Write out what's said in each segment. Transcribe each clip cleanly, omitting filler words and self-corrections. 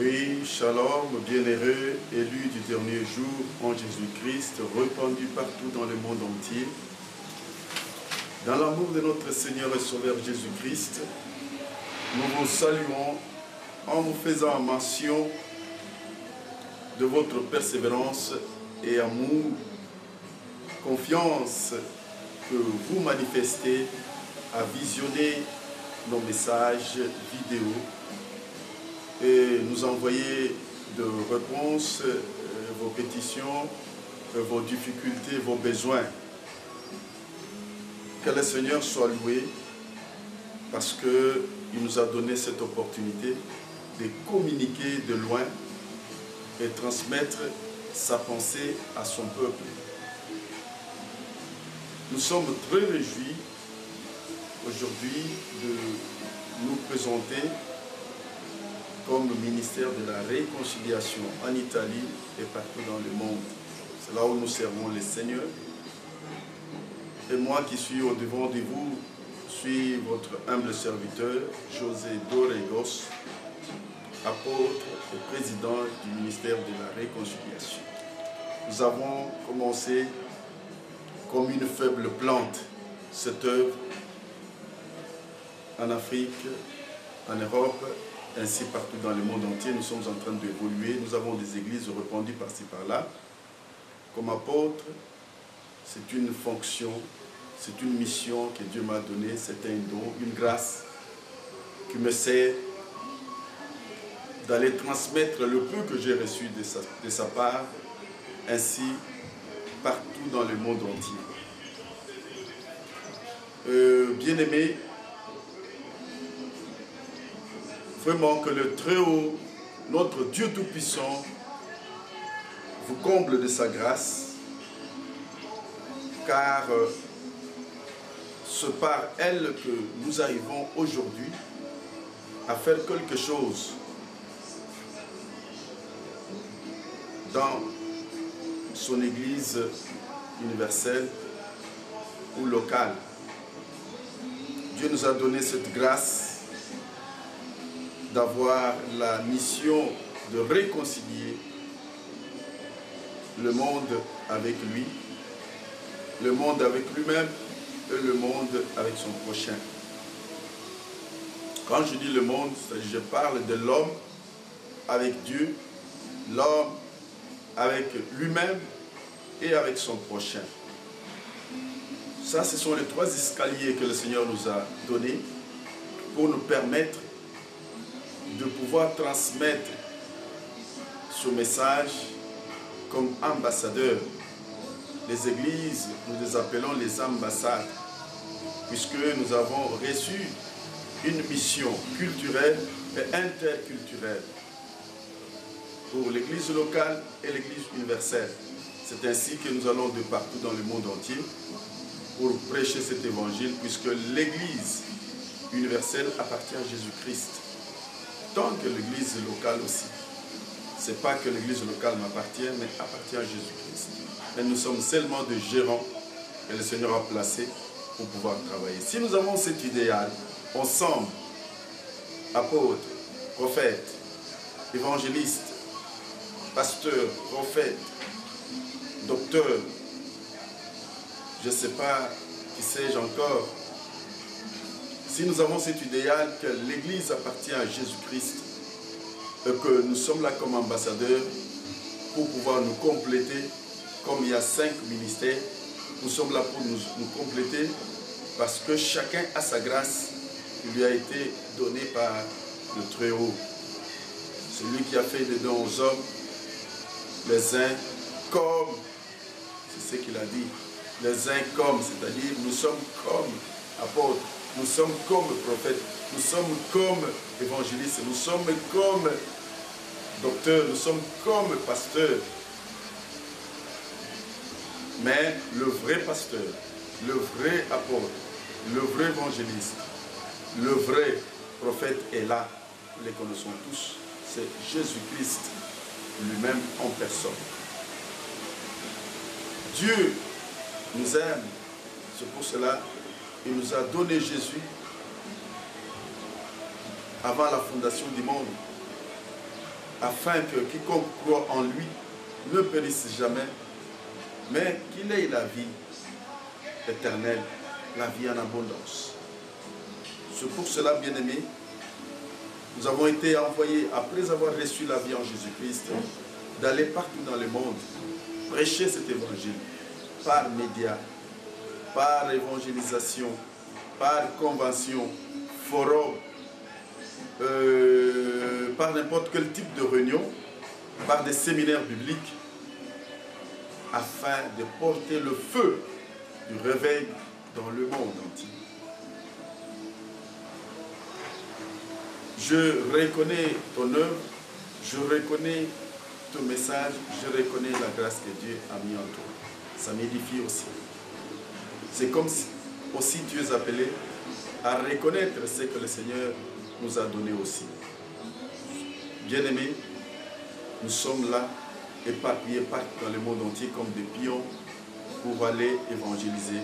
Oui, shalom, bienheureux, élus du dernier jour en Jésus-Christ, répandus partout dans le monde entier. Dans l'amour de notre Seigneur et Sauveur Jésus-Christ, nous vous saluons en vous faisant mention de votre persévérance et amour, confiance que vous manifestez à visionner nos messages vidéo et nous envoyer de réponses, vos pétitions, vos difficultés, vos besoins. Que le Seigneur soit loué parce qu'il nous a donné cette opportunité de communiquer de loin et transmettre sa pensée à son peuple. Nous sommes très réjouis aujourd'hui de nous présenter comme ministère de la réconciliation en Italie et partout dans le monde. C'est là où nous servons le Seigneur. Et moi qui suis au devant de vous, suis votre humble serviteur, José Dorregos, apôtre et président du ministère de la réconciliation. Nous avons commencé comme une faible plante cette œuvre en Afrique, en Europe, ainsi partout dans le monde entier. Nous sommes en train d'évoluer. Nous avons des églises répandues par-ci par-là. Comme apôtre, c'est une fonction, c'est une mission que Dieu m'a donnée, c'est un don, une grâce qui me sert d'aller transmettre le peu que j'ai reçu de sa part, ainsi partout dans le monde entier. Bien-aimés, vraiment que le Très-Haut, notre Dieu Tout-Puissant, vous comble de sa grâce, car c'est par elle que nous arrivons aujourd'hui à faire quelque chose dans son Église universelle ou locale. Dieu nous a donné cette grâce d'avoir la mission de réconcilier le monde avec lui, le monde avec lui-même et le monde avec son prochain. Quand je dis le monde, je parle de l'homme avec Dieu, l'homme avec lui-même et avec son prochain. Ça, ce sont les trois escaliers que le Seigneur nous a donnés pour nous permettre de pouvoir transmettre ce message comme ambassadeurs. Les églises, nous les appelons les ambassades, puisque nous avons reçu une mission culturelle et interculturelle pour l'église locale et l'église universelle. C'est ainsi que nous allons de partout dans le monde entier pour prêcher cet évangile, puisque l'église universelle appartient à Jésus-Christ. Tant que l'église locale aussi. Ce n'est pas que l'église locale m'appartient, mais appartient à Jésus-Christ. Mais nous sommes seulement des gérants que le Seigneur a placés pour pouvoir travailler. Si nous avons cet idéal, ensemble, apôtres, prophètes, évangélistes, pasteurs, prophètes, docteurs, je ne sais pas, qui sais-je encore. Si nous avons cet idéal que l'Église appartient à Jésus-Christ et que nous sommes là comme ambassadeurs pour pouvoir nous compléter, comme il y a 5 ministères, nous sommes là pour nous compléter parce que chacun a sa grâce qui lui a été donnée par le Très-Haut. C'est lui qui a fait des dons aux hommes, les uns comme, c'est ce qu'il a dit, les uns comme, c'est-à-dire nous sommes comme apôtres, nous sommes comme prophètes, nous sommes comme évangélistes, nous sommes comme docteurs, nous sommes comme pasteurs. Mais le vrai pasteur, le vrai apôtre, le vrai évangéliste, le vrai prophète est là. Nous les connaissons tous. C'est Jésus-Christ lui-même en personne. Dieu nous aime. C'est pour cela qu'il nous a donné Jésus avant la fondation du monde. afin que quiconque croit en lui ne périsse jamais, mais qu'il ait la vie éternelle, la vie en abondance. C'est pour cela, bien-aimés, nous avons été envoyés, après avoir reçu la vie en Jésus-Christ, d'aller partout dans le monde, prêcher cet évangile, par médias, par évangélisation, par convention, forum, par n'importe quel type de réunion, par des séminaires bibliques, afin de porter le feu du réveil dans le monde entier. Je reconnais ton œuvre, je reconnais ton message, je reconnais la grâce que Dieu a mis en toi. Ça m'édifie aussi. C'est comme si aussi tu es appelé à reconnaître ce que le Seigneur nous a donné aussi. Bien-aimés, nous sommes là, éparpillés partout dans le monde entier comme des pions pour aller évangéliser,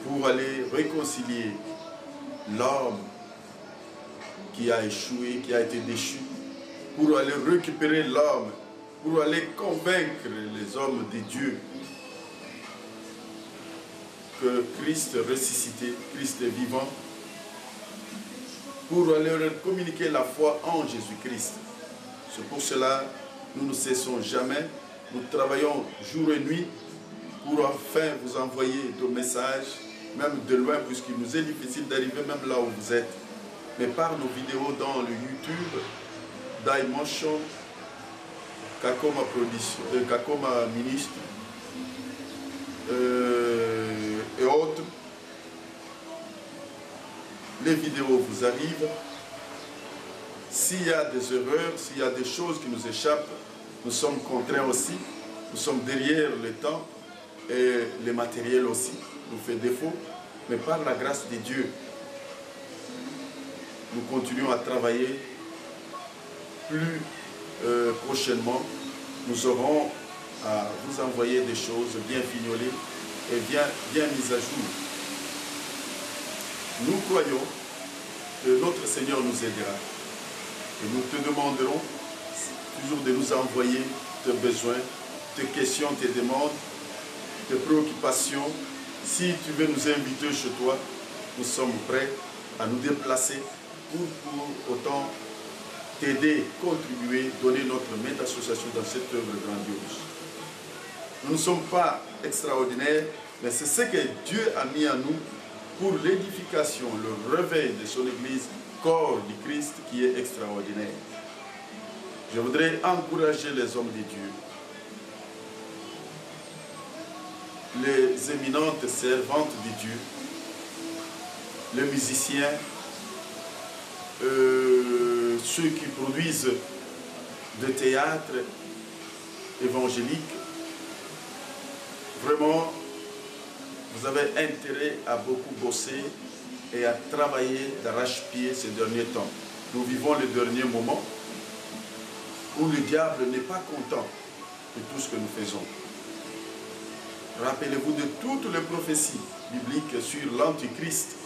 pour aller réconcilier l'homme qui a échoué, qui a été déchu, pour aller récupérer l'homme, pour aller convaincre les hommes de Dieu que Christ ressuscité, Christ est vivant, pour aller leur communiquer la foi en Jésus-Christ. C'est pour cela que nous ne cessons jamais, nous travaillons jour et nuit pour enfin vous envoyer nos messages, même de loin, puisqu'il nous est difficile d'arriver même là où vous êtes. Mais par nos vidéos dans le YouTube, Daimotion, Kakoma Production, Kakoma Ministre et autres, les vidéos vous arrivent. S'il y a des erreurs, s'il y a des choses qui nous échappent, nous sommes contraints aussi. Nous sommes derrière le temps et le matériel aussi nous fait défaut. Mais par la grâce de Dieu, nous continuons à travailler. Plus prochainement, nous aurons à vous envoyer des choses bien fignolées et bien mises à jour. Nous croyons que notre Seigneur nous aidera. Et nous te demanderons toujours de nous envoyer tes besoins, tes questions, tes demandes, tes préoccupations. Si tu veux nous inviter chez toi, nous sommes prêts à nous déplacer pour autant t'aider, contribuer, donner notre main d'association dans cette œuvre grandiose. Nous ne sommes pas extraordinaires, mais c'est ce que Dieu a mis en nous pour l'édification, le réveil de son Église, corps du Christ qui est extraordinaire. Je voudrais encourager les hommes de Dieu, les éminentes servantes de Dieu, les musiciens, ceux qui produisent de théâtre évangélique. Vraiment, vous avez intérêt à beaucoup bosser et à travailler d'arrache-pied ces derniers temps. Nous vivons les derniers moments où le diable n'est pas content de tout ce que nous faisons. Rappelez-vous de toutes les prophéties bibliques sur l'Antichrist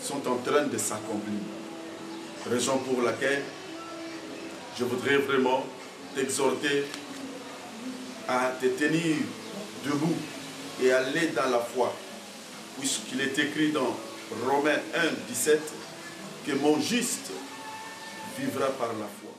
sont en train de s'accomplir. Raison pour laquelle je voudrais vraiment t'exhorter à te tenir debout et aller dans la foi, puisqu'il est écrit dans Romains 1, 17 que mon juste vivra par la foi.